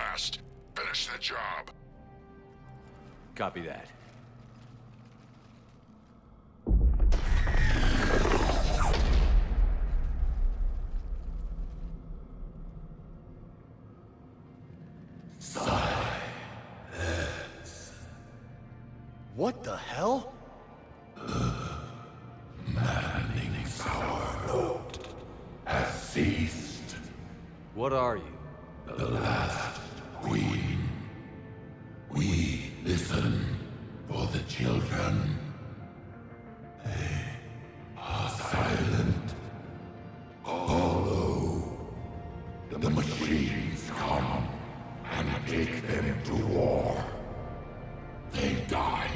fast. Finish the job. Copy that. What the hell? Manning's our boat has ceased. What are you? The last queen. We listen for the children. They are silent. Although the machines come and take them to war, they die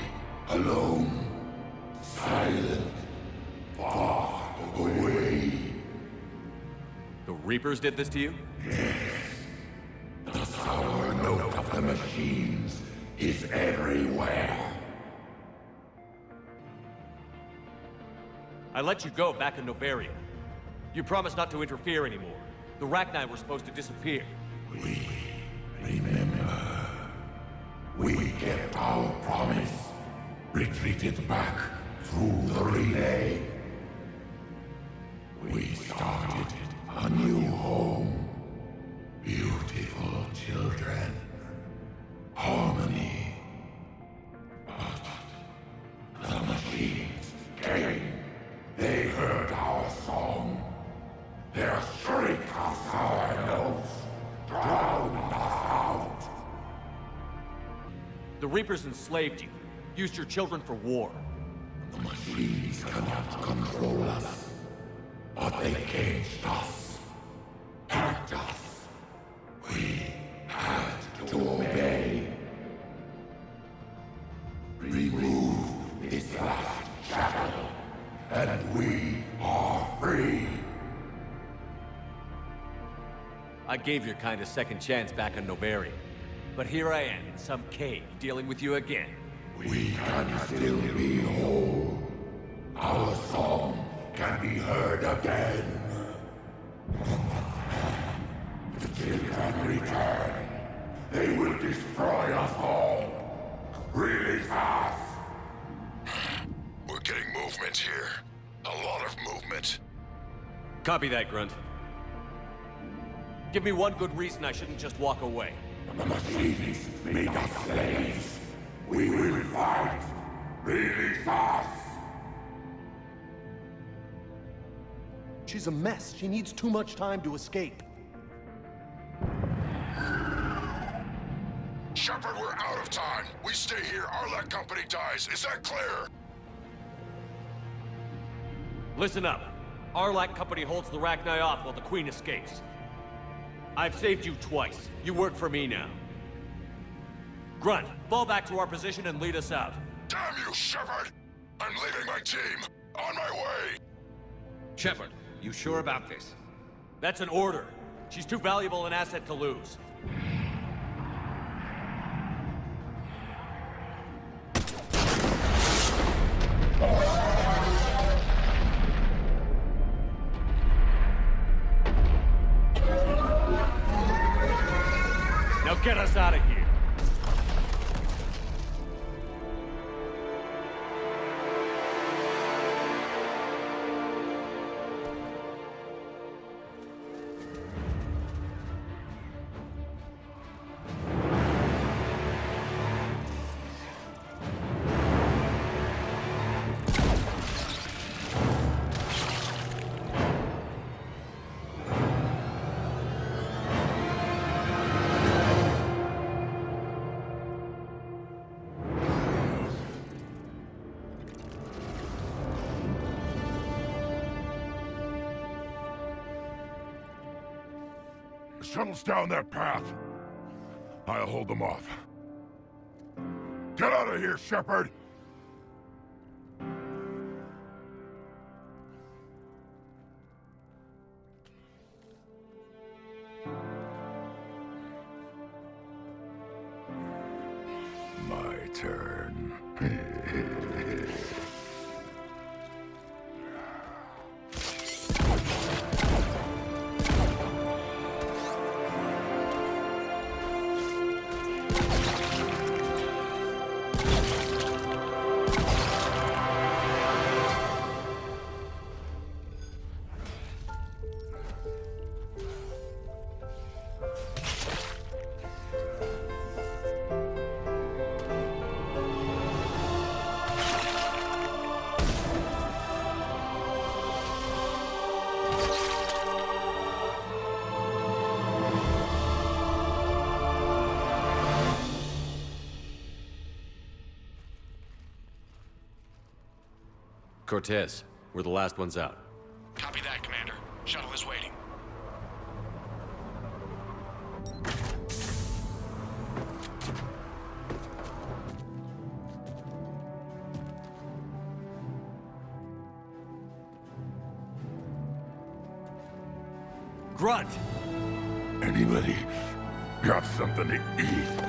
alone, silent, far away. The Reapers did this to you? The sour note of the machines is everywhere. I let you go back in Novaria. You promised not to interfere anymore. The Rachni were supposed to disappear. We remember. We kept our promise. Retreated back through the relay. We started a new home. Beautiful children. Harmony. But the machines came. They heard our song. Their shriek of sour notes drowned us out. The Reapers enslaved you, used your children for war. The machines cannot control us, but they caged us, packed us. We had to obey. Remove this last shackle, and we are free. I gave your kind a second chance back in Novaria. But here I am in some cave dealing with you again. We can still be whole. Our song can be heard again. The children return. They will destroy us all. Really fast. We're getting movement here. A lot of movement. Copy that, Grunt. Give me one good reason I shouldn't just walk away. The machines made us slaves. We will fight really fast. She's a mess. She needs too much time to escape. Shepard, we're out of time. We stay here, Arlec Company dies. Is that clear? Listen up. Arlec Company holds the Rachni off while the Queen escapes. I've saved you twice. You work for me now. Grunt, fall back to our position and lead us out. Damn you, Shepard! I'm leaving my team. On my way. Shepard, you sure about this? That's an order. She's too valuable an asset to lose. Now get us out of here. The shuttle's down that path. I'll hold them off. Get out of here, Shepard! My turn. Cortez, we're the last ones out. Copy that, Commander. Shuttle is waiting. Grunt! Anybody got something to eat?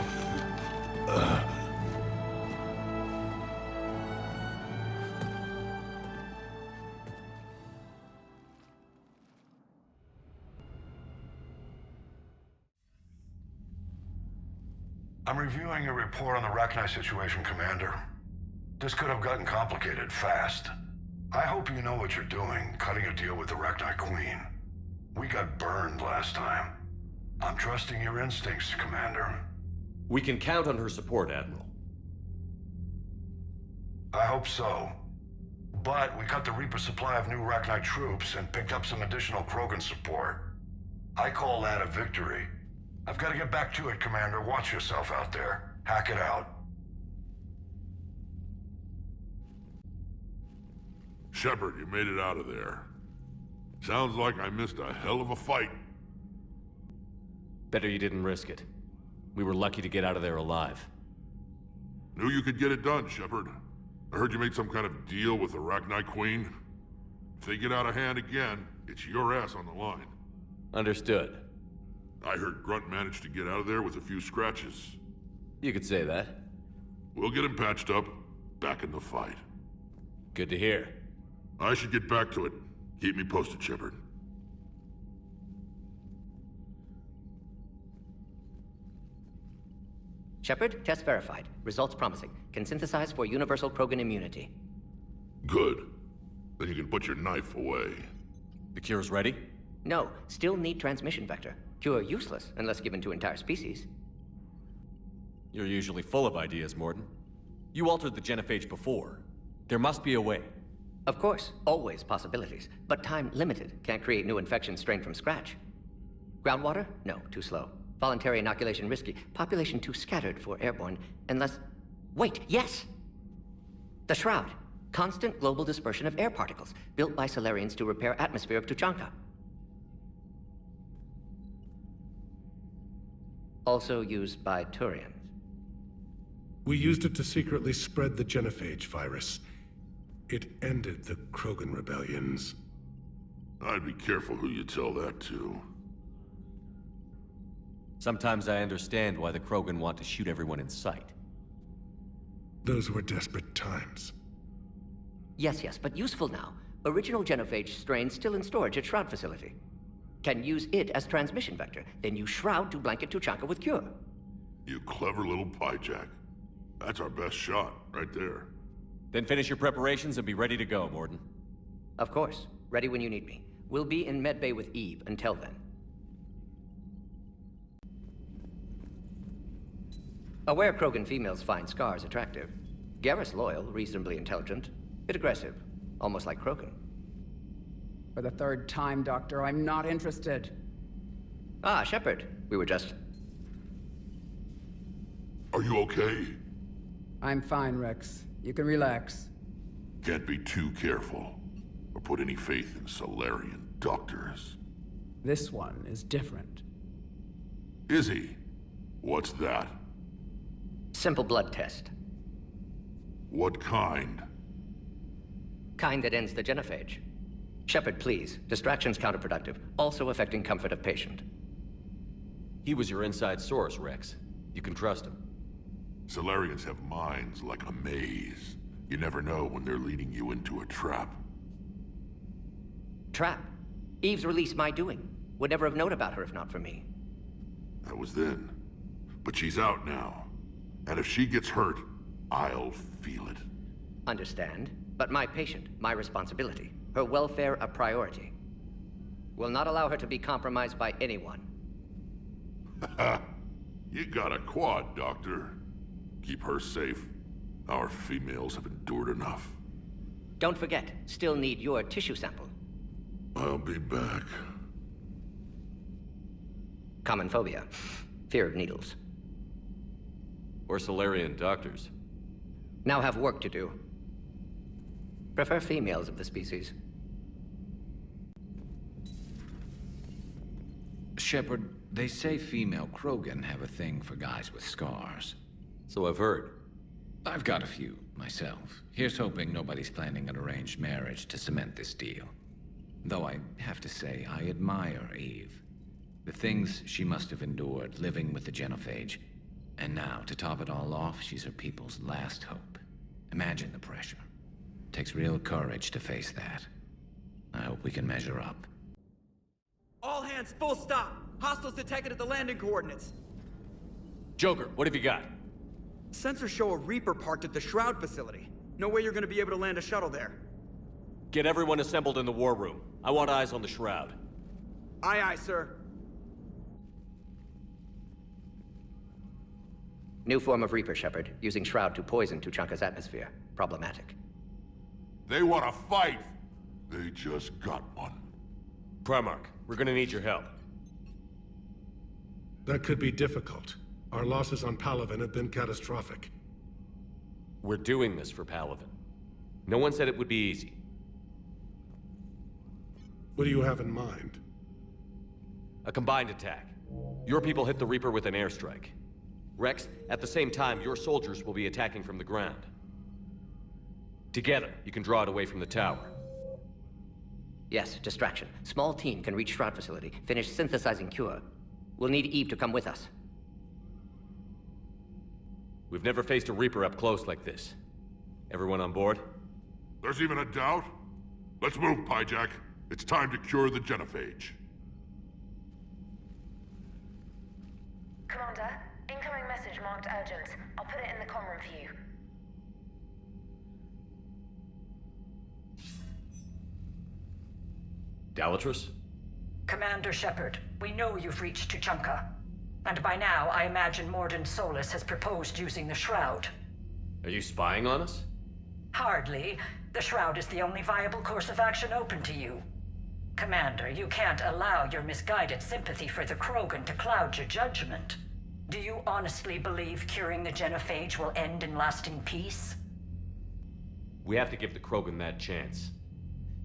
I'm reviewing your report on the Rachni situation, Commander. This could have gotten complicated fast. I hope you know what you're doing, cutting a deal with the Rachni Queen. We got burned last time. I'm trusting your instincts, Commander. We can count on her support, Admiral. I hope so. But we cut the Reaper supply of new Rachni troops and picked up some additional Krogan support. I call that a victory. I've got to get back to it, Commander. Watch yourself out there. Hack it out. Shepard, you made it out of there. Sounds like I missed a hell of a fight. Better you didn't risk it. We were lucky to get out of there alive. Knew you could get it done, Shepard. I heard you made some kind of deal with the Rachni Queen. If they get out of hand again, it's your ass on the line. Understood. I heard Grunt managed to get out of there with a few scratches. You could say that. We'll get him patched up, back in the fight. Good to hear. I should get back to it. Keep me posted, Shepard. Shepard, test verified. Results promising. Can synthesize for universal Krogan immunity. Good. Then you can put your knife away. The cure's ready? No, still need transmission vector. Cure useless unless given to entire species. You're usually full of ideas, Morton. You altered the Genophage before. There must be a way. Of course, always possibilities, but time limited. Can't create new infections strained from scratch. Groundwater? No, too slow. Voluntary inoculation risky. Population too scattered for airborne, unless... Wait, yes! The Shroud. Constant global dispersion of air particles, built by Solarians to repair atmosphere of Tuchanka. Also used by Turians. We used it to secretly spread the Genophage virus. It ended the Krogan rebellions. I'd be careful who you tell that to. Sometimes I understand why the Krogan want to shoot everyone in sight. Those were desperate times. Yes, but useful now. Original Genophage strain still in storage at Shroud facility. Can use it as transmission vector, then use Shroud to blanket Tuchanka with cure. You clever little pyjack. That's our best shot, right there. Then finish your preparations and be ready to go, Morton. Of course. Ready when you need me. We'll be in medbay with Eve until then. Aware Krogan females find scars attractive. Garrus loyal, reasonably intelligent, bit aggressive, almost like Krogan. For the third time, Doctor, I'm not interested. Ah, Shepard. We were just... Are you okay? I'm fine, Rex. You can relax. Can't be too careful, or put any faith in Solarian doctors. This one is different. Is he? What's that? Simple blood test. What kind? Kind that ends the Genophage. Shepard, please. Distraction's counterproductive, also affecting comfort of patient. He was your inside source, Rex. You can trust him. Solarians have minds like a maze. You never know when they're leading you into a trap. Trap? Eve's release my doing. Would never have known about her if not for me. That was then. But she's out now. And if she gets hurt, I'll feel it. Understand, but my patient, my responsibility. Her welfare a priority. Will not allow her to be compromised by anyone. You got a quad, Doctor. Keep her safe. Our females have endured enough. Don't forget, still need your tissue sample. I'll be back. Common phobia. Fear of needles. Or Solarian doctors. Now have work to do. Prefer females of the species. Shepard, they say female Krogan have a thing for guys with scars. So I've heard. I've got a few, myself. Here's hoping nobody's planning an arranged marriage to cement this deal. Though I have to say, I admire Eve. The things she must have endured living with the Genophage. And now, to top it all off, she's her people's last hope. Imagine the pressure. Takes real courage to face that. I hope we can measure up. All hands, full stop! Hostiles detected at the landing coordinates. Joker, what have you got? Sensors show a Reaper parked at the Shroud facility. No way you're gonna be able to land a shuttle there. Get everyone assembled in the war room. I want eyes on the Shroud. Aye, aye, sir. New form of Reaper, Shepard, using Shroud to poison Tuchanka's atmosphere. Problematic. They want to fight! They just got one. Primarch, we're gonna need your help. That could be difficult. Our losses on Palaven have been catastrophic. We're doing this for Palaven. No one said it would be easy. What do you have in mind? A combined attack. Your people hit the Reaper with an airstrike. Rex, at the same time, your soldiers will be attacking from the ground. Together, you can draw it away from the tower. Yes, distraction. Small team can reach Shroud facility, finish synthesizing cure. We'll need Eve to come with us. We've never faced a Reaper up close like this. Everyone on board? There's even a doubt? Let's move, Pyjack. It's time to cure the Genophage. Commander, incoming message marked urgent. I'll put it in the comm room for you. Dalatrus? Commander Shepard, we know you've reached Tuchanka. And by now, I imagine Morden Solus has proposed using the Shroud. Are you spying on us? Hardly. The Shroud is the only viable course of action open to you. Commander, you can't allow your misguided sympathy for the Krogan to cloud your judgment. Do you honestly believe curing the Genophage will end in lasting peace? We have to give the Krogan that chance.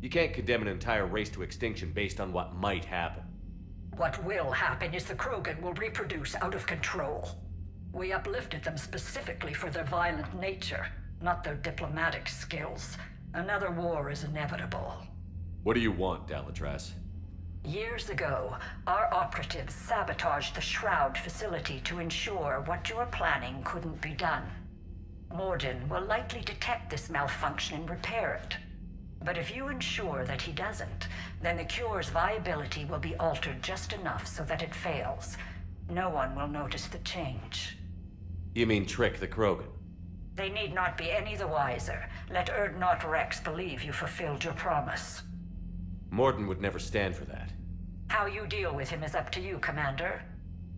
You can't condemn an entire race to extinction based on what might happen. What will happen is the Krogan will reproduce out of control. We uplifted them specifically for their violent nature, not their diplomatic skills. Another war is inevitable. What do you want, Dalatrus? Years ago, our operatives sabotaged the Shroud facility to ensure what you were planning couldn't be done. Morden will likely detect this malfunction and repair it. But if you ensure that he doesn't, then the cure's viability will be altered just enough so that it fails. No one will notice the change. You mean trick the Krogan? They need not be any the wiser. Let Urdnot Rex believe you fulfilled your promise. Morden would never stand for that. How you deal with him is up to you, Commander.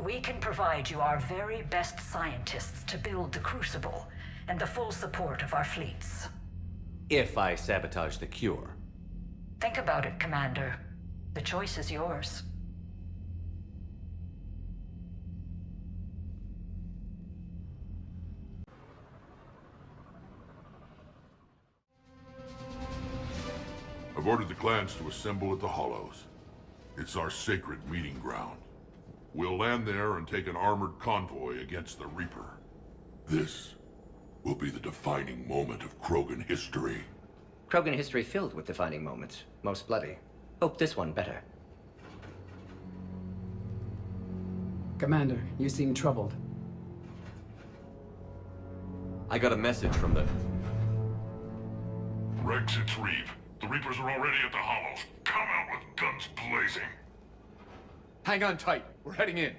We can provide you our very best scientists to build the Crucible, and the full support of our fleets. If I sabotage the cure. Think about it, Commander. The choice is yours. I've ordered the clans to assemble at the Hollows. It's our sacred meeting ground. We'll land there and take an armored convoy against the Reaper. This will be the defining moment of Krogan history. Krogan history filled with defining moments. Most bloody. Hope this one better. Commander, you seem troubled. I got a message from the... Rex, it's Reeve. The Reapers are already at the Hollows. Come out with guns blazing. Hang on tight. We're heading in.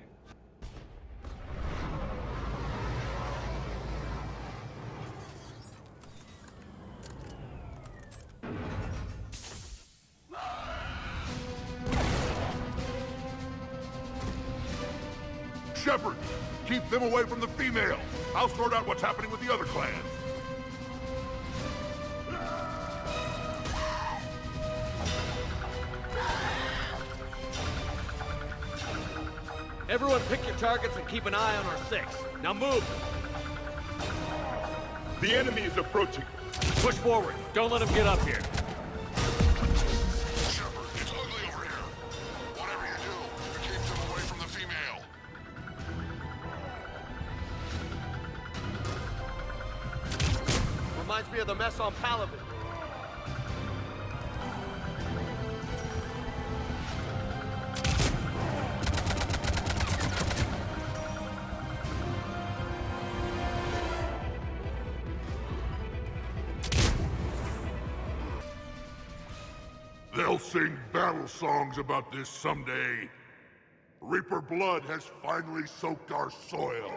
Shepard, keep them away from the females. I'll sort out what's happening with the other clans. Everyone pick your targets and keep an eye on our 6. Now move! The enemy is approaching. Push forward. Don't let him get up here. Shepard, it's ugly over here. Whatever you do, keep them away from the female. Reminds me of the mess on Palaven. They'll sing battle songs about this someday. Reaper blood has finally soaked our soil.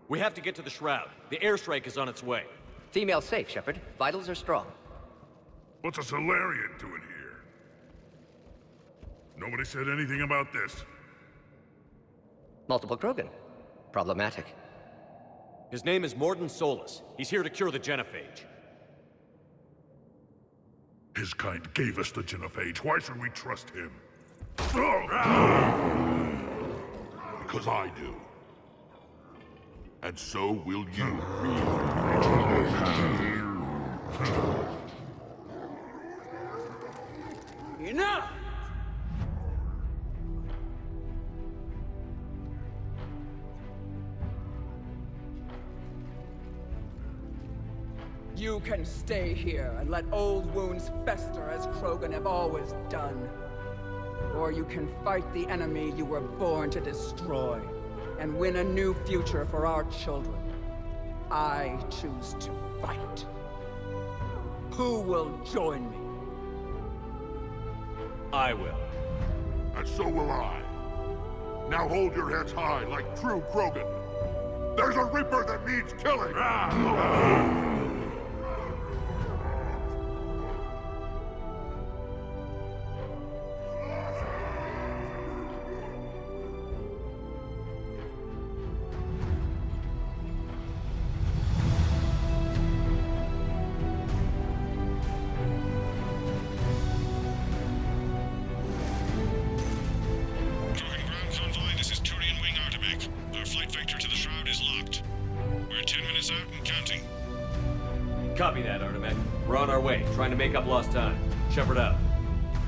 We have to get to the Shroud. The airstrike is on its way. Female safe, Shepard. Vitals are strong. What's a Solarian doing here? Nobody said anything about this. Multiple Krogan. Problematic. His name is Morden Solus. He's here to cure the Genophage. His kind gave us the Genophage. Why should we trust him? Because I do. And so will you. Enough! You can stay here and let old wounds fester as Krogan have always done. Or you can fight the enemy you were born to destroy, and win a new future for our children. I choose to fight. Who will join me? I will. And so will I. Now hold your heads high like true Krogan. There's a Reaper that needs killing! Copy that, Artemec. We're on our way, trying to make up lost time. Shepard out.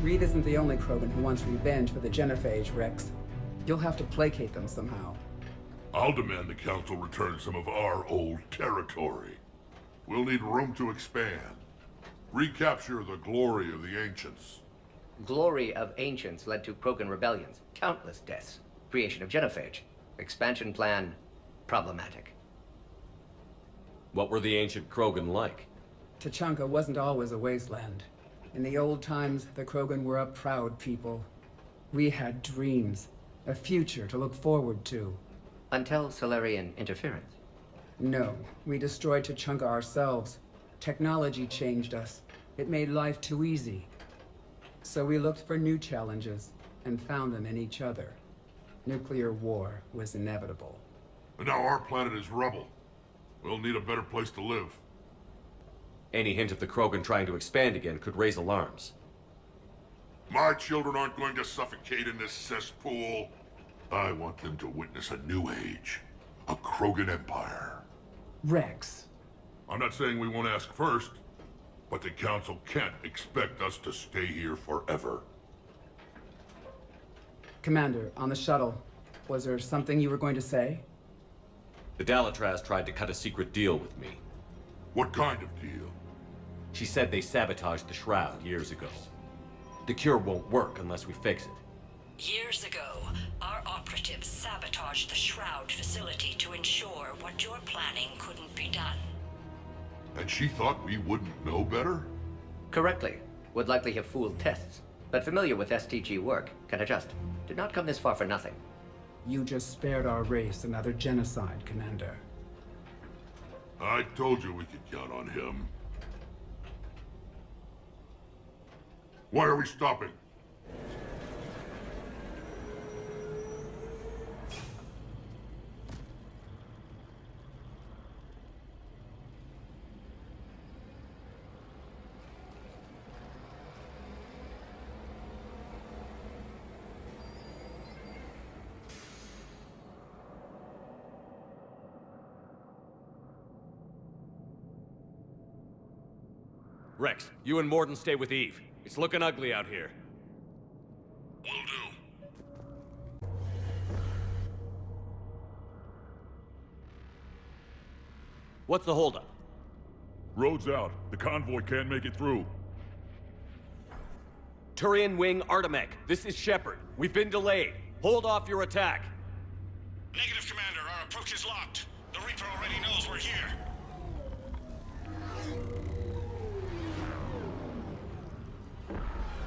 Reed isn't the only Krogan who wants revenge for the Genophage, Rex. You'll have to placate them somehow. I'll demand the Council return some of our old territory. We'll need room to expand. Recapture the glory of the Ancients. Glory of Ancients led to Krogan rebellions, countless deaths, creation of Genophage. Expansion plan, problematic. What were the ancient Krogan like? Tuchanka wasn't always a wasteland. In the old times, the Krogan were a proud people. We had dreams, a future to look forward to. Until Solarian interference. No, we destroyed Tuchanka ourselves. Technology changed us. It made life too easy. So we looked for new challenges, and found them in each other. Nuclear war was inevitable. And now our planet is rubble. We'll need a better place to live. Any hint of the Krogan trying to expand again could raise alarms. My children aren't going to suffocate in this cesspool. I want them to witness a new age. A Krogan empire. Rex. I'm not saying we won't ask first, but the Council can't expect us to stay here forever. Commander, on the shuttle, was there something you were going to say? The Dalatraz tried to cut a secret deal with me. What kind of deal? She said they sabotaged the Shroud years ago. The cure won't work unless we fix it. Years ago, our operatives sabotaged the Shroud facility to ensure what you're planning couldn't be done. And she thought we wouldn't know better? Correctly. Would likely have fooled tests. But familiar with STG work, can adjust. Did not come this far for nothing. You just spared our race another genocide, Commander. I told you we could count on him. Why are we stopping? Rex, you and Morden stay with Eve. It's looking ugly out here. Will do. What's the holdup? Road's out. The convoy can't make it through. Turian Wing Artemek, this is Shepard. We've been delayed. Hold off your attack. Negative, Commander. Our approach is locked. The Reaper already knows we're here.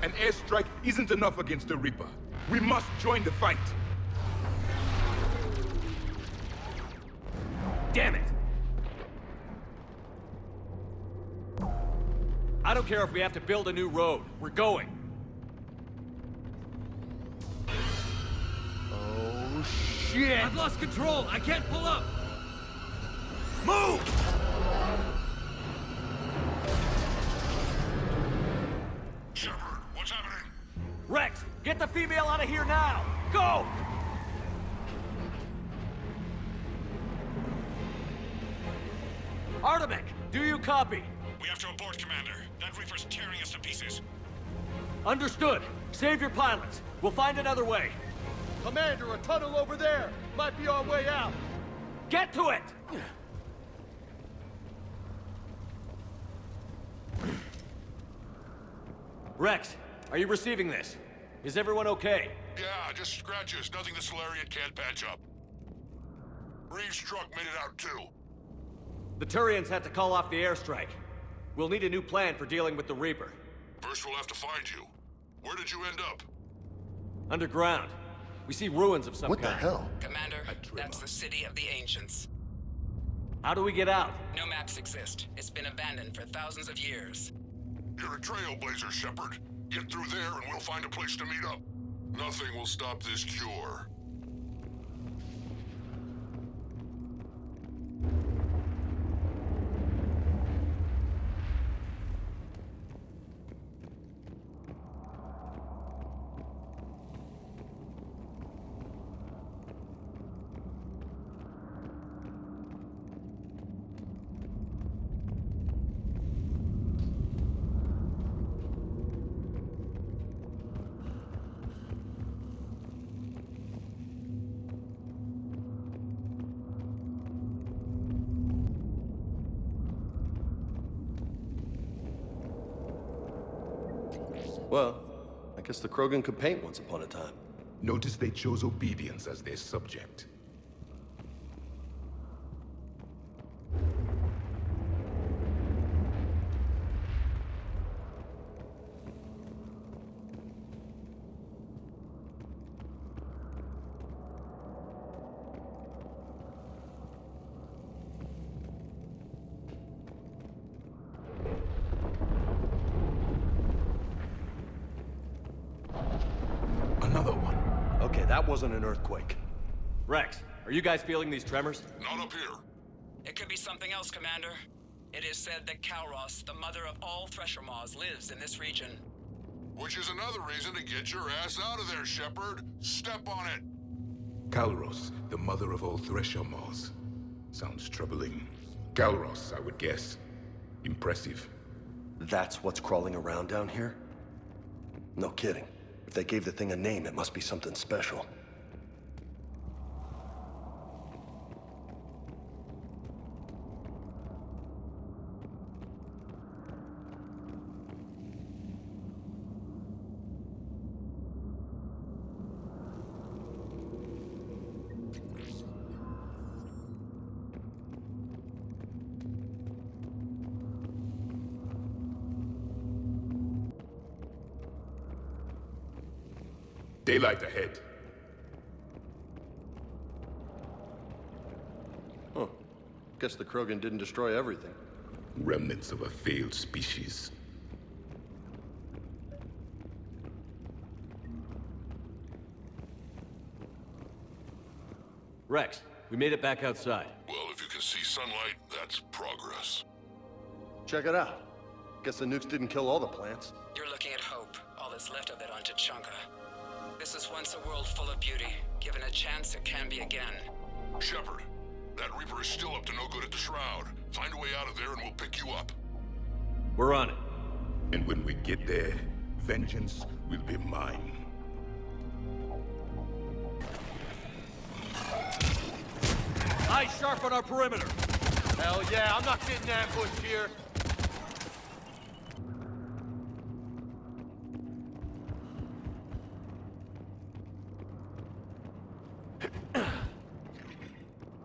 An airstrike isn't enough against the Reaper. We must join the fight. Damn it! I don't care if we have to build a new road. We're going. Oh, shit! I've lost control! I can't pull up! Move! Shepard, what's happening? Rex, get the female out of here now! Go! Artemek, do you copy? We have to abort, Commander. That Reaper's tearing us to pieces. Understood. Save your pilots. We'll find another way. Commander, a tunnel over there! Might be our way out! Get to it! Rex, are you receiving this? Is everyone okay? Yeah, just scratches. Nothing the Solarian can't patch up. Reeves' truck made it out too. The Turians had to call off the airstrike. We'll need a new plan for dealing with the Reaper. First we'll have to find you. Where did you end up? Underground. We see ruins of some kind. What the hell? Commander, that's the city of the ancients. How do we get out? No maps exist. It's been abandoned for thousands of years. You're a trailblazer, Shepard. Get through there and we'll find a place to meet up. Nothing will stop this cure. Well, I guess the Krogan could paint once upon a time. Notice they chose obedience as their subject. Another one. Okay, that wasn't an earthquake. Rex, are you guys feeling these tremors? Not up here. It could be something else, Commander. It is said that Kalros, the mother of all Thresher Maws, lives in this region. Which is another reason to get your ass out of there, Shepard. Step on it. Kalros, the mother of all Thresher Maws. Sounds troubling. Kalros, I would guess. Impressive. That's what's crawling around down here? No kidding. If they gave the thing a name, it must be something special. Daylight ahead. Huh. Guess the Krogan didn't destroy everything. Remnants of a failed species. Rex, we made it back outside. Well, if you can see sunlight, that's progress. Check it out. Guess the nukes didn't kill all the plants. You're looking at hope, all that's left of it on Tuchanka. This is once a world full of beauty. Given a chance, it can be again. Shepard, that Reaper is still up to no good at the Shroud. Find a way out of there and we'll pick you up. We're on it. And when we get there, vengeance will be mine. Eyes sharp on our perimeter. Hell yeah, I'm not getting ambushed here.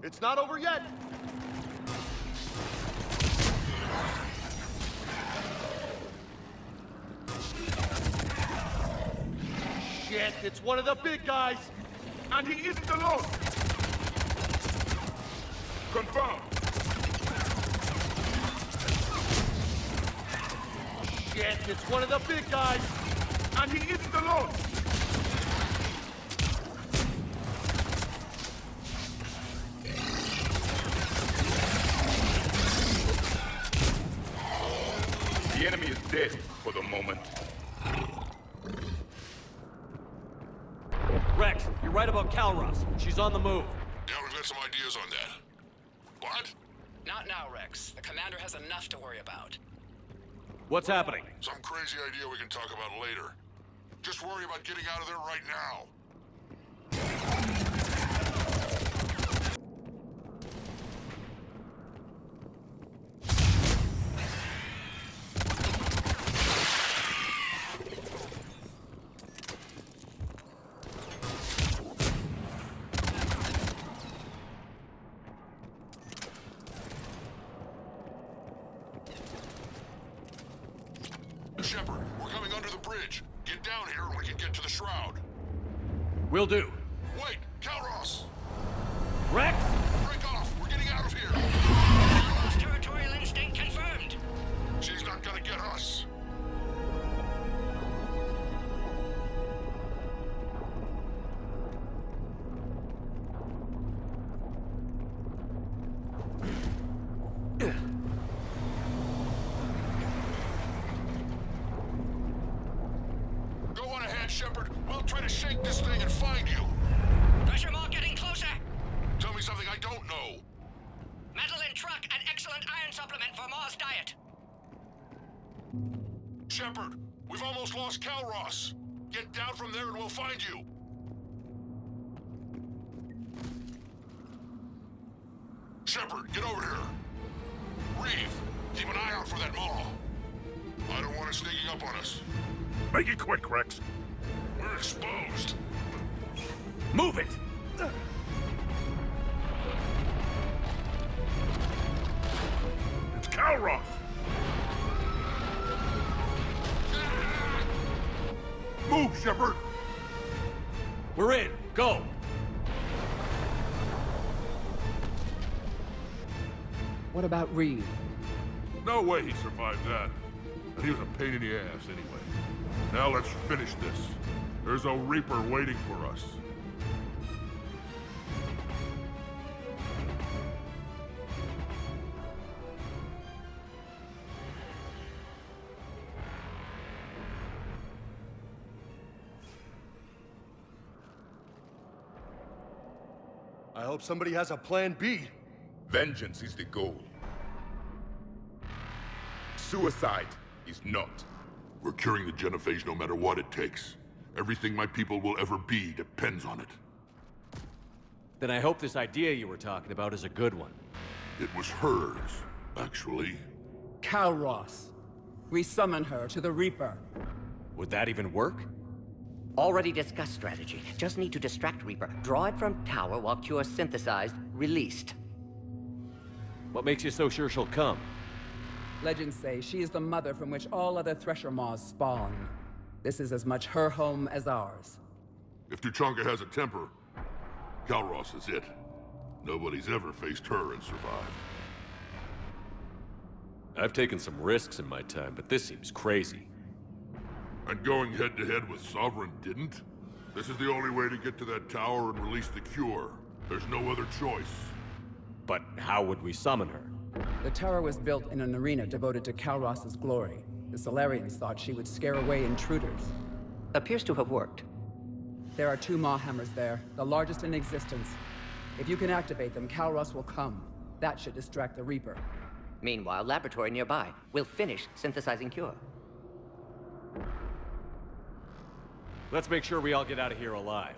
It's not over yet. Shit, it's one of the big guys. And he isn't alone! Confirmed! Shit, it's one of the big guys. And he isn't alone! The enemy is dead for the moment. Rex, you're right about Calros. She's on the move. Yeah, we've got some ideas on that. What? Not now, Rex. The commander has enough to worry about. What's happening? Some crazy idea we can talk about later. Just worry about getting out of there right now. Shepard, we're coming under the bridge. Get down here and we can get to the shroud. Will do. Wait, Calros! Rex! Break off! We're getting out of here! Territorial instinct confirmed. She's not gonna get us. Go on ahead, Shepard. We'll try to shake this thing and find you. Pressure mark getting closer. Tell me something I don't know. Metal in truck and excellent iron supplement for Mars diet. Shepard, we've almost lost Calros. Get down from there and we'll find you. Shepard, get over here. Reeve, keep an eye out for that maw. I don't want it sneaking up on us. Make it quick, Rex. We're exposed. Move it! It's Calros! Move, Shepard! We're in. Go! What about Reeve? No way he survived that. And he was a pain in the ass anyway. Now let's finish this. There's a Reaper waiting for us. I hope somebody has a plan B. Vengeance is the goal. Suicide is not. We're curing the Genophage no matter what it takes. Everything my people will ever be depends on it. Then I hope this idea you were talking about is a good one. It was hers, actually. Calros. We summon her to the Reaper. Would that even work? Already discussed strategy. Just need to distract Reaper. Draw it from tower while Cure synthesized, released. What makes you so sure she'll come? Legends say she is the mother from which all other Thresher Maws spawn. This is as much her home as ours. If Tuchanka has a temper, Calros is it. Nobody's ever faced her and survived. I've taken some risks in my time, but this seems crazy. And going head-to-head with Sovereign didn't? This is the only way to get to that tower and release the cure. There's no other choice. But how would we summon her? The tower was built in an arena devoted to Calros' glory. The Solarians thought she would scare away intruders. Appears to have worked. There are 2 Maw hammers there, the largest in existence. If you can activate them, Calros will come. That should distract the Reaper. Meanwhile, laboratory nearby. We'll finish synthesizing Cure. Let's make sure we all get out of here alive.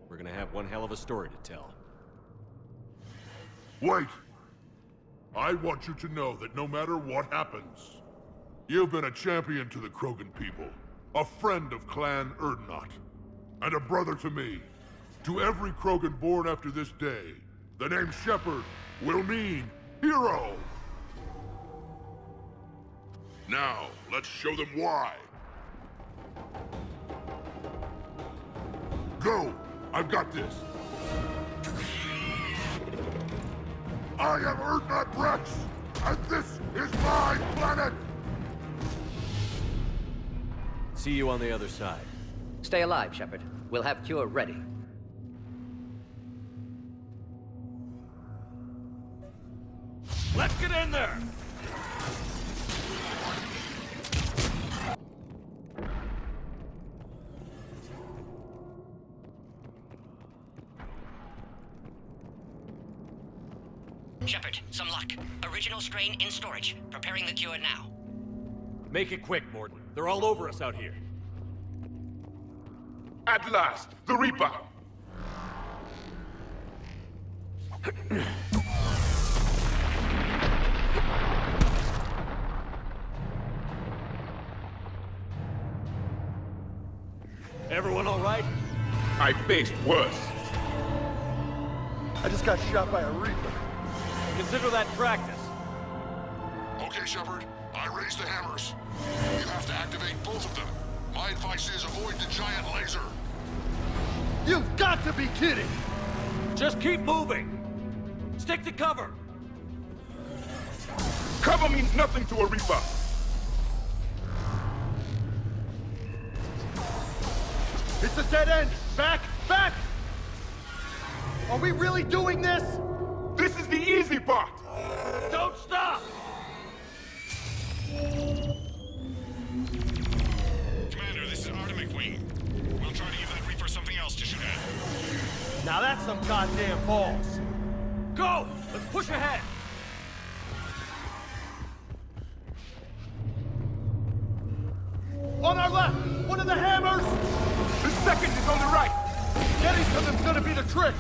We're gonna have one hell of a story to tell. Wait! I want you to know that no matter what happens, you've been a champion to the Krogan people, a friend of Clan Erdnot, and a brother to me. To every Krogan born after this day, the name Shepard will mean hero! Now, let's show them why. Go! I've got this! I am Erdnot Rex, and this is my planet! See you on the other side. Stay alive, Shepard. We'll have cure ready. Let's get in there! Shepard, some luck. Original strain in storage. Preparing the cure now. Make it quick, Morden. They're all over us out here. At last, the Reaper! Everyone all right? I faced worse. I just got shot by a Reaper. Consider that practice. Okay, Shepard. I raised the hammers. You have to activate both of them. My advice is avoid the giant laser. You've got to be kidding! Just keep moving! Stick to cover! Cover means nothing to a Reaper! It's a dead end! Back! Back! Are we really doing this? This is the easy part! Don't stop! Commander, this is Artemic Wing. We'll try to give that Reaper something else to shoot at. Now that's some goddamn balls! Go! Let's push ahead! On our left! One of the hammers! The second is on the right! Getting to them's gonna be the trick!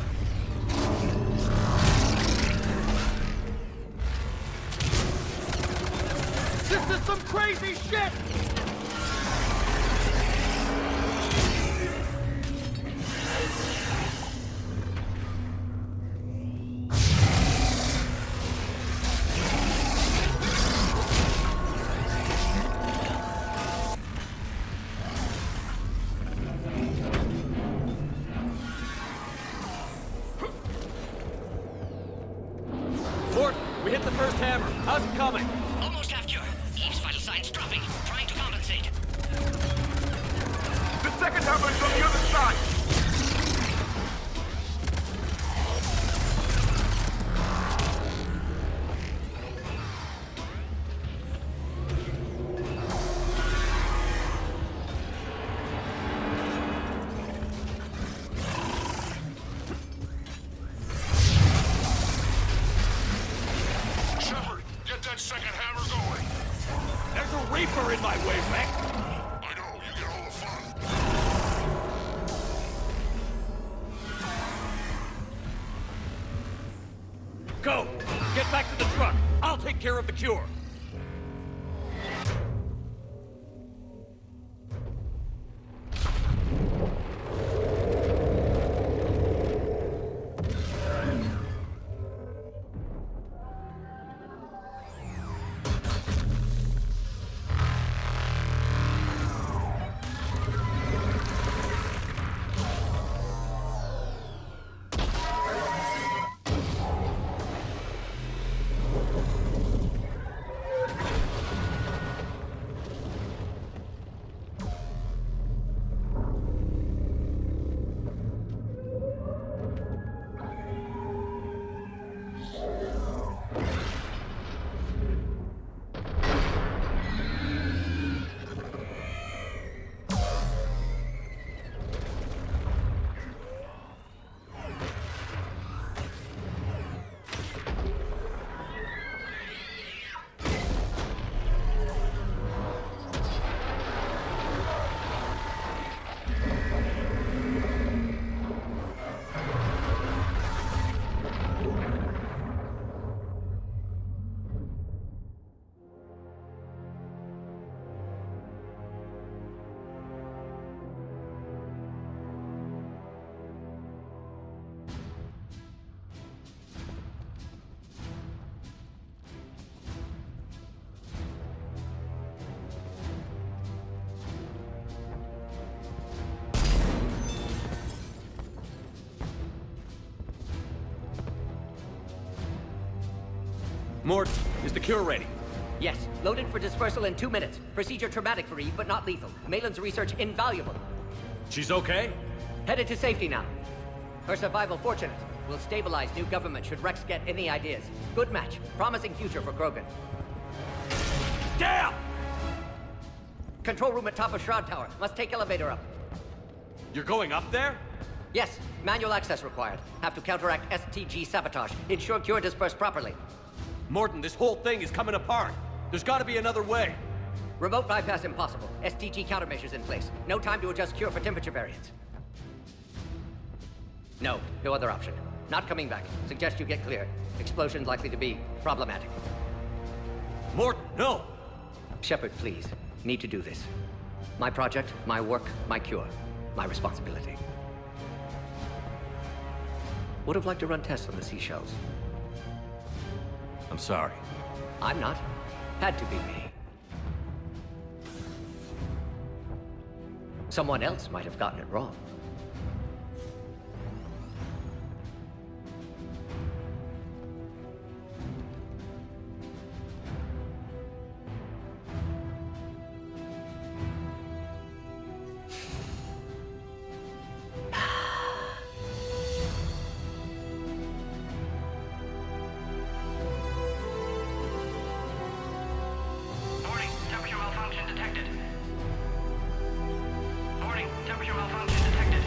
This is some crazy shit! Morden, we hit the first hammer. How's it coming? Almost have cure. Eve's vital signs dropping. Trying to compensate. The second hammer is on the other side! Shepard, get that second hammer going! There's a Reaper in my way, Rick! I know, you get all the fun. Go! Get back to the truck! I'll take care of the cure! Mort, is the cure ready? Yes, loaded for dispersal in 2 minutes. Procedure traumatic for Eve, but not lethal. Malin's research invaluable. She's okay? Headed to safety now. Her survival fortunate. Will stabilize new government should Rex get any ideas. Good match. Promising future for Krogan. Damn! Control room at top of Shroud Tower. Must take elevator up. You're going up there? Yes, manual access required. Have to counteract STG sabotage. Ensure cure dispersed properly. Morton, this whole thing is coming apart. There's gotta be another way. Remote bypass impossible. STG countermeasures in place. No time to adjust cure for temperature variance. No other option. Not coming back. Suggest you get clear. Explosion likely to be problematic. Morton, no! Shepard, please. Need to do this. My project, my work, my cure. My responsibility. Would have liked to run tests on the seashells. I'm sorry. I'm not. Had to be me. Someone else might have gotten it wrong. Warning, temperature malfunction detected. Warning, temperature malfunction detected.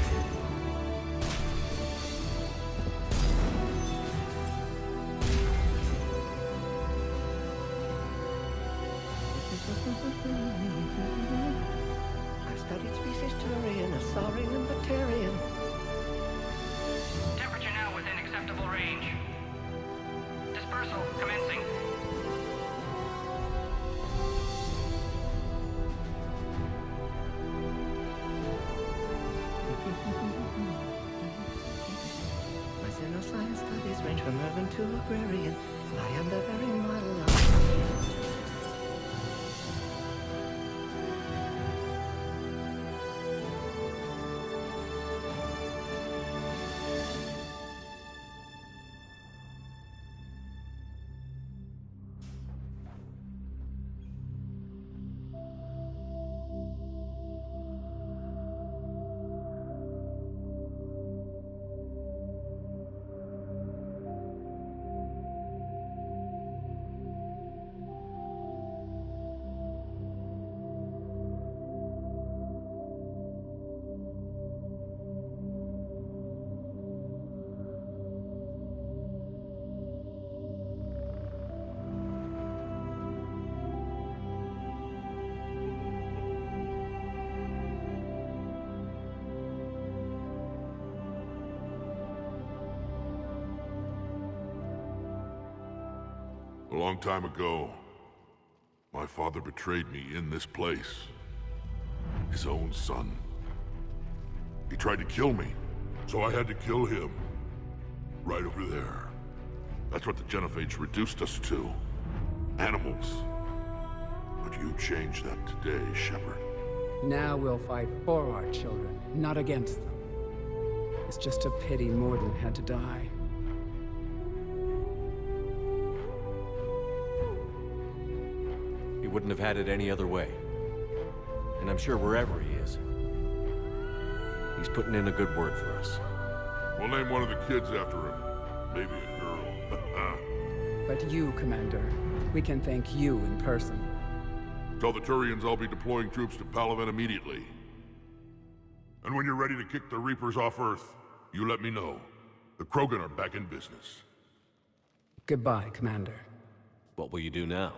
I've studied species Turian, a saurian, Batarian. Temperature now within acceptable range. Dispersal commencing. My xenoscience studies range from urban to agrarian. I am the very model of... A long time ago, my father betrayed me in this place. His own son. He tried to kill me, so I had to kill him. Right over there. That's what the Genophage reduced us to. Animals. But you changed that today, Shepard. Now we'll fight for our children, not against them. It's just a pity Morden had to die. He wouldn't have had it any other way. And I'm sure wherever he is, he's putting in a good word for us. We'll name one of the kids after him. Maybe a girl. But you, Commander, we can thank you in person. Tell the Turians I'll be deploying troops to Palaven immediately. And when you're ready to kick the Reapers off Earth, you let me know. The Krogan are back in business. Goodbye, Commander. What will you do now?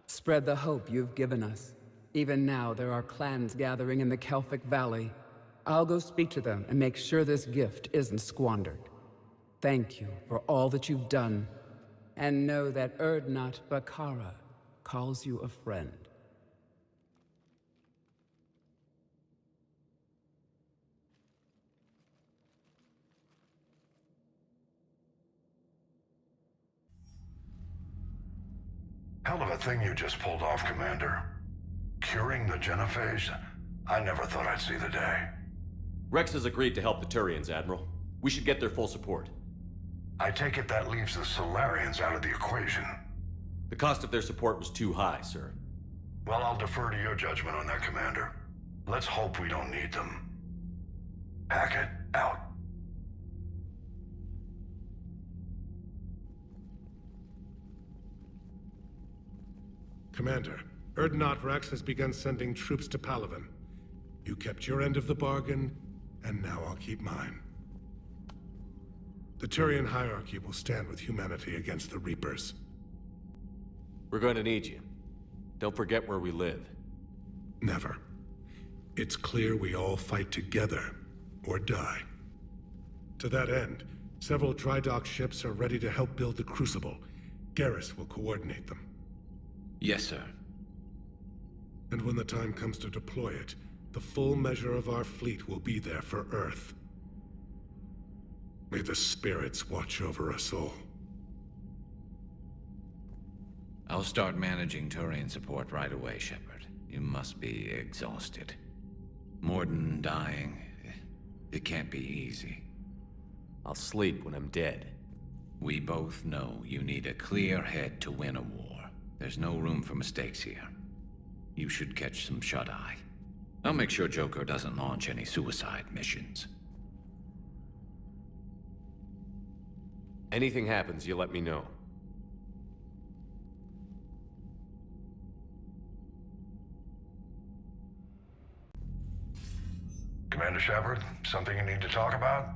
Spread the hope you've given us. Even now, there are clans gathering in the Kelphic Valley. I'll go speak to them and make sure this gift isn't squandered. Thank you for all that you've done. And know that Erdnot Bakara calls you a friend. Hell of a thing you just pulled off, Commander. Curing the Genophage? I never thought I'd see the day. Rex has agreed to help the Turians, Admiral. We should get their full support. I take it that leaves the Solarians out of the equation. The cost of their support was too high, sir. Well, I'll defer to your judgment on that, Commander. Let's hope we don't need them. Hackett, out. Commander, Erdnot Rex has begun sending troops to Palaven. You kept your end of the bargain, and now I'll keep mine. The Turian hierarchy will stand with humanity against the Reapers. We're going to need you. Don't forget where we live. Never. It's clear we all fight together, or die. To that end, several dry dock ships are ready to help build the Crucible. Garrus will coordinate them. Yes, sir. And when the time comes to deploy it, the full measure of our fleet will be there for Earth. May the spirits watch over us all. I'll start managing Turian support right away, Shepard. You must be exhausted. Morden dying, it can't be easy. I'll sleep when I'm dead. We both know you need a clear head to win a war. There's no room for mistakes here. You should catch some shut-eye. I'll make sure Joker doesn't launch any suicide missions. Anything happens, you let me know. Commander Shepard, something you need to talk about?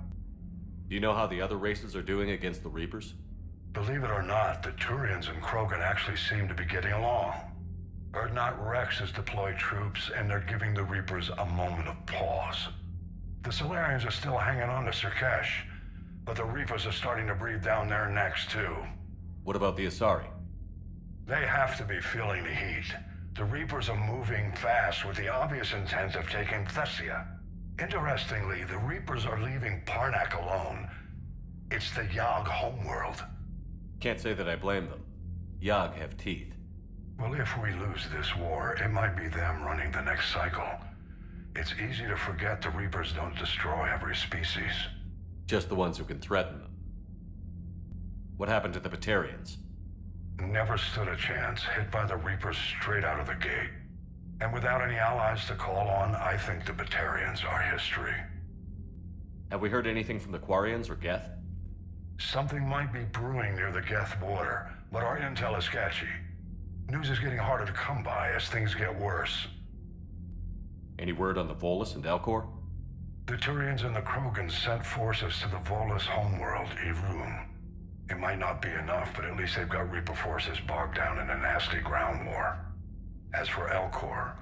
Do you know how the other races are doing against the Reapers? Believe it or not, the Turians and Krogan actually seem to be getting along. Erdnot Rex has deployed troops, and they're giving the Reapers a moment of pause. The Solarians are still hanging on to Sirkesh, but the Reapers are starting to breathe down their necks, too. What about the Asari? They have to be feeling the heat. The Reapers are moving fast with the obvious intent of taking Thessia. Interestingly, the Reapers are leaving Parnak alone. It's the Yogg homeworld. Can't say that I blame them. Yogg have teeth. Well, if we lose this war, it might be them running the next cycle. It's easy to forget the Reapers don't destroy every species. Just the ones who can threaten them. What happened to the Batarians? Never stood a chance, hit by the Reapers straight out of the gate. And without any allies to call on, I think the Batarians are history. Have we heard anything from the Quarians or Geth? Something might be brewing near the Geth border, but our intel is sketchy. News is getting harder to come by as things get worse. Any word on the Volus and Elcor? The Turians and the Krogan sent forces to the Volus homeworld, Irun. It might not be enough, but at least they've got Reaper forces bogged down in a nasty ground war. As for Elcor,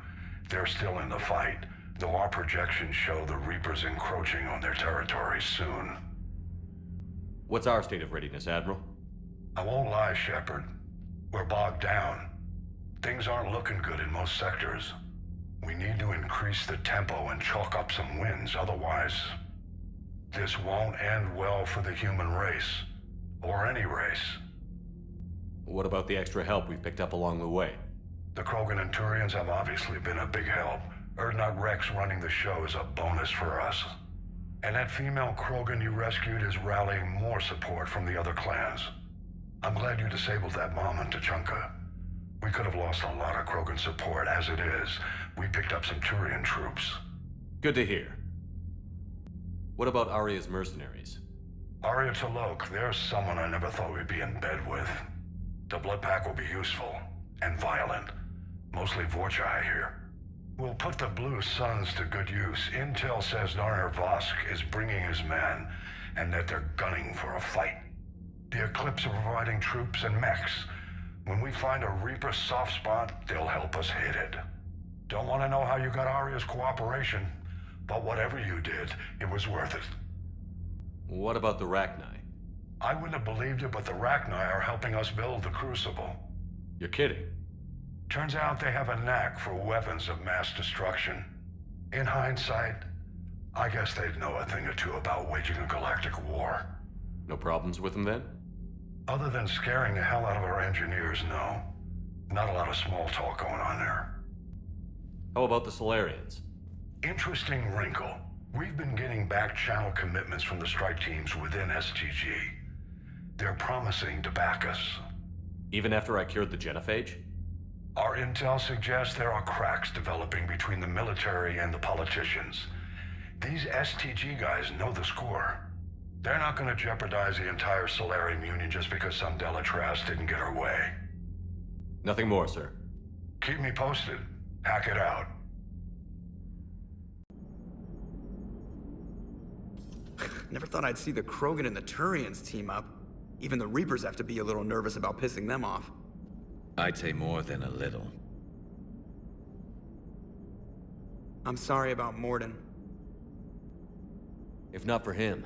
they're still in the fight, though our projections show the Reapers encroaching on their territory soon. What's our state of readiness, Admiral? I won't lie, Shepard. We're bogged down. Things aren't looking good in most sectors. We need to increase the tempo and chalk up some wins, otherwise this won't end well for the human race. Or any race. What about the extra help we've picked up along the way? The Krogan and Turians have obviously been a big help. Erdnot Rex running the show is a bonus for us. And that female Krogan you rescued is rallying more support from the other clans. I'm glad you disabled that bomb on Tuchanka. We could have lost a lot of Krogan support. As it is, we picked up some Turian troops. Good to hear. What about Arya's mercenaries? Arya T'Lok, there's someone I never thought we'd be in bed with. The Blood Pack will be useful. And violent. Mostly Vorcha, I hear. We'll put the Blue Suns to good use. Intel says Narner Vosk is bringing his men, and that they're gunning for a fight. The Eclipse are providing troops and mechs. When we find a Reaper soft spot, they'll help us hit it. Don't want to know how you got Arya's cooperation, but whatever you did, it was worth it. What about the Rachni? I wouldn't have believed it, but the Rachni are helping us build the Crucible. You're kidding. Turns out they have a knack for weapons of mass destruction. In hindsight, I guess they'd know a thing or two about waging a galactic war. No problems with them then? Other than scaring the hell out of our engineers, no. Not a lot of small talk going on there. How about the Solarians? Interesting wrinkle. We've been getting back-channel commitments from the strike teams within STG. They're promising to back us. Even after I cured the Genophage? Our intel suggests there are cracks developing between the military and the politicians. These STG guys know the score. They're not going to jeopardize the entire Solarium Union just because some Delatras didn't get her way. Nothing more, sir. Keep me posted. Hack it out. Never thought I'd see the Krogan and the Turians team up. Even the Reapers have to be a little nervous about pissing them off. I'd say more than a little. I'm sorry about Morden. If not for him,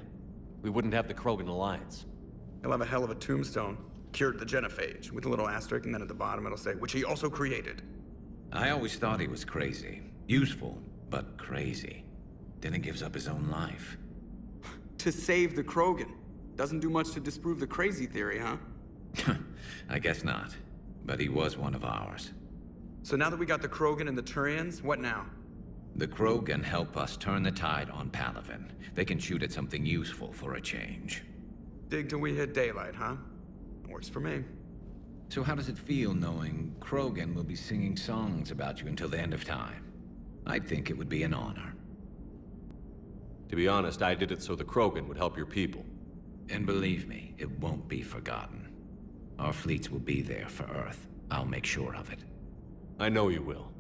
we wouldn't have the Krogan Alliance. He'll have a hell of a tombstone. Cured the Genophage, with a little asterisk, and then at the bottom it'll say, which he also created. I always thought he was crazy. Useful, but crazy. Then he gives up his own life. To save the Krogan. Doesn't do much to disprove the crazy theory, huh? I guess not. But he was one of ours. So now that we got the Krogan and the Turians, what now? The Krogan help us turn the tide on Palaven. They can shoot at something useful for a change. Dig till we hit daylight, huh? Works for me. So how does it feel knowing Krogan will be singing songs about you until the end of time? I'd think it would be an honor. To be honest, I did it so the Krogan would help your people. And believe me, it won't be forgotten. Our fleets will be there for Earth. I'll make sure of it. I know you will.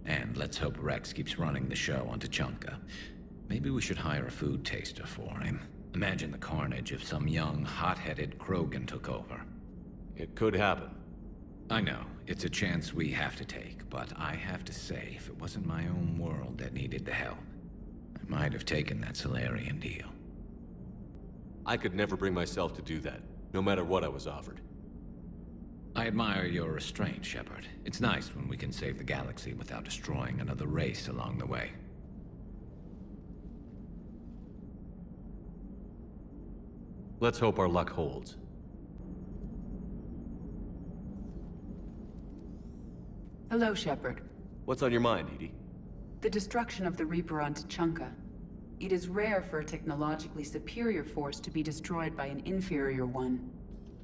And let's hope Rex keeps running the show on Tuchanka. Maybe we should hire a food taster for him. Imagine the carnage if some young, hot-headed Krogan took over. It could happen. I know, it's a chance we have to take, but I have to say, if it wasn't my own world that needed the help, I might have taken that Solarian deal. I could never bring myself to do that, no matter what I was offered. I admire your restraint, Shepard. It's nice when we can save the galaxy without destroying another race along the way. Let's hope our luck holds. Hello, Shepard. What's on your mind, Edie? The destruction of the Reaper on Tuchanka. It is rare for a technologically superior force to be destroyed by an inferior one.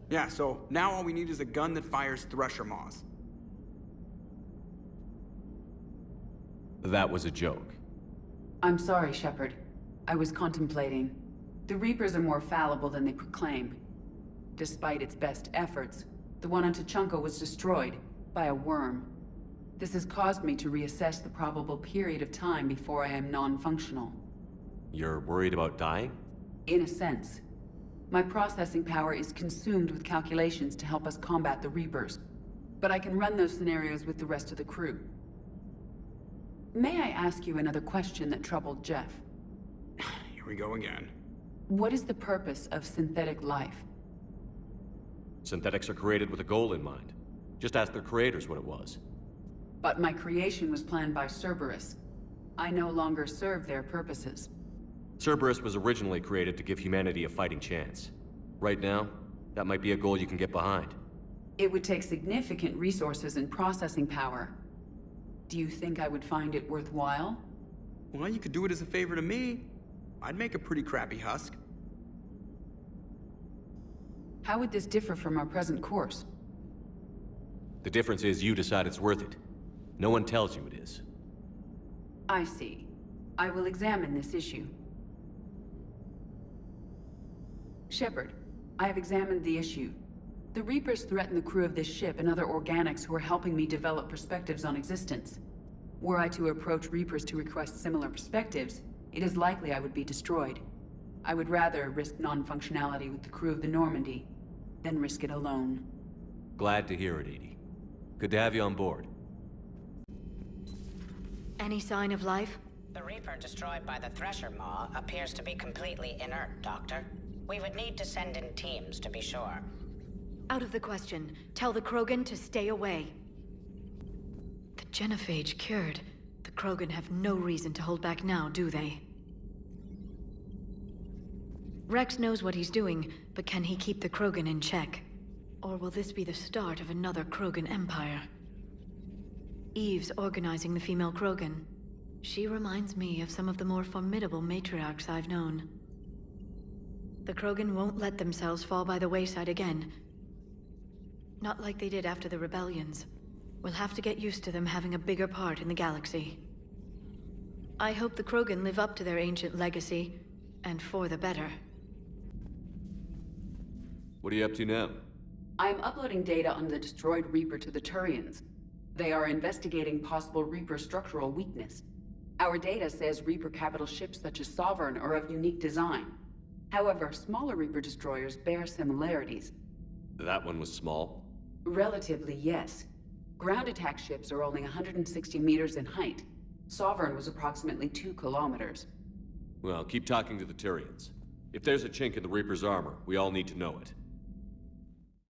Yeah, so now all we need is a gun that fires Thresher Maws. That was a joke. I'm sorry, Shepard. I was contemplating. The Reapers are more fallible than they proclaim. Despite its best efforts, the one on Tuchanka was destroyed by a worm. This has caused me to reassess the probable period of time before I am non-functional. You're worried about dying? In a sense. My processing power is consumed with calculations to help us combat the Reapers. But I can run those scenarios with the rest of the crew. May I ask you another question that troubled Jeff? Here we go again. What is the purpose of synthetic life? Synthetics are created with a goal in mind. Just ask their creators what it was. But my creation was planned by Cerberus. I no longer serve their purposes. Cerberus was originally created to give humanity a fighting chance. Right now, that might be a goal you can get behind. It would take significant resources and processing power. Do you think I would find it worthwhile? Well, you could do it as a favor to me. I'd make a pretty crappy husk. How would this differ from our present course? The difference is you decide it's worth it. No one tells you it is. I see. I will examine this issue. Shepard, I have examined the issue. The Reapers threaten the crew of this ship and other organics who are helping me develop perspectives on existence. Were I to approach Reapers to request similar perspectives, it is likely I would be destroyed. I would rather risk non-functionality with the crew of the Normandy than risk it alone. Glad to hear it, Edie. Good to have you on board. Any sign of life? The Reaper destroyed by the Thresher Maw appears to be completely inert, Doctor. We would need to send in teams to be sure. Out of the question. Tell the Krogan to stay away. The Genophage cured. The Krogan have no reason to hold back now, do they? Rex knows what he's doing, but can he keep the Krogan in check? Or will this be the start of another Krogan empire? Eve's organizing the female Krogan. She reminds me of some of the more formidable matriarchs I've known. The Krogan won't let themselves fall by the wayside again. Not like they did after the rebellions. We'll have to get used to them having a bigger part in the galaxy. I hope the Krogan live up to their ancient legacy, and for the better. What are you up to now? I'm uploading data on the destroyed Reaper to the Turians. They are investigating possible Reaper structural weakness. Our data says Reaper capital ships such as Sovereign are of unique design. However, smaller Reaper destroyers bear similarities. That one was small? Relatively, yes. Ground attack ships are only 160 meters in height. Sovereign was approximately 2 kilometers. Well, keep talking to the Tyrians. If there's a chink in the Reaper's armor, we all need to know it.